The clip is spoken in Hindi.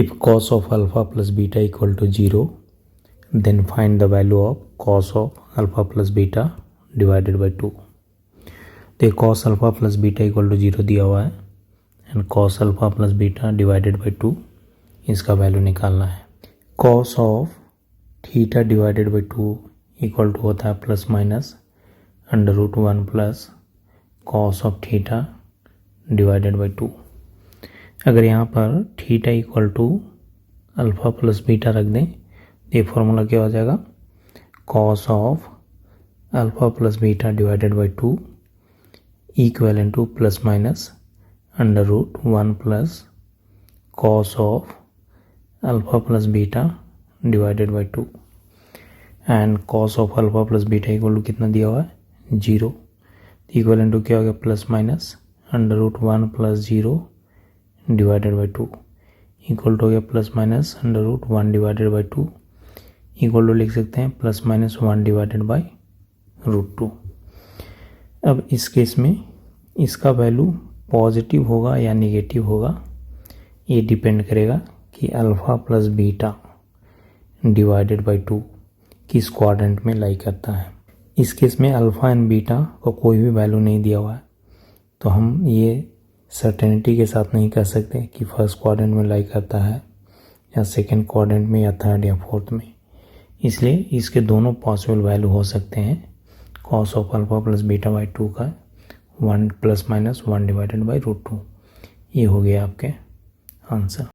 If cos of alpha plus beta equal to 0, then find the value of cos of alpha plus beta divided by 2. तो cos alpha plus beta equal to 0 दिया हुआ है and cos alpha plus beta divided by 2 इसका वैल्यू निकालना है. cos of theta divided by 2 equal to होता है plus minus under root 1 plus cos of theta divided by 2. अगर यहाँ पर theta equal to alpha plus beta रख दें तो ये फॉर्मूला क्या हो जाएगा, cos of alpha plus beta divided by 2 equal to plus minus under root 1 plus cos of alpha plus beta divided by 2 and cos of alpha plus beta equal to कितना दिया हुआ है, 0. इक्वल टू क्या हो गया, plus minus under root 1 plus 0 divided by 2 equal to हो गया plus minus under root 1 divided by 2 equal to लिख सकते हैं plus minus 1 divided by root 2. अब इस केस में इसका वैल्यू पॉजिटिव होगा या नेगेटिव होगा ये डिपेंड करेगा कि alpha plus beta divided by 2 किस क्वाड्रेंट में लाई करता है. इस केस में अल्फ़ा एंड बीटा को कोई भी वैल्यू नहीं दिया हुआ है तो हम ये सर्टेनिटी के साथ नहीं कह सकते कि फर्स्ट क्वाड्रेंट में लाई करता है या सेकंड क्वाड्रेंट में या थर्ड या फोर्थ में. इसलिए इसके दोनों पॉसिबल वैल्यू हो सकते हैं. cos of alpha plus beta by 2 का 1 plus minus 1 divided by root 2. ये हो गया आपके आंसर.